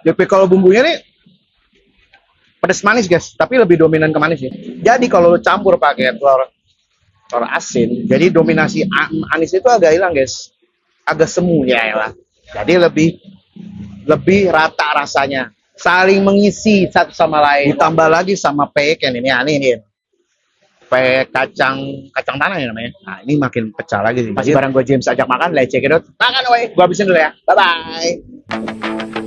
Tipikal bumbunya nih pedes manis guys, tapi lebih dominan ke manis sih. Jadi kalau lu campur pakai telur asin, jadi dominasi anis itu agak hilang guys, agak semu ya lah. Jadi lebih rata rasanya, saling mengisi satu sama lain. Ditambah lagi sama pekan ini kacang tanah ya namanya. Nah ini makin pecah lagi sih. Masih bareng gue James, ajak makan, let's check it out. Makan woi, gue habisin dulu ya. Bye bye.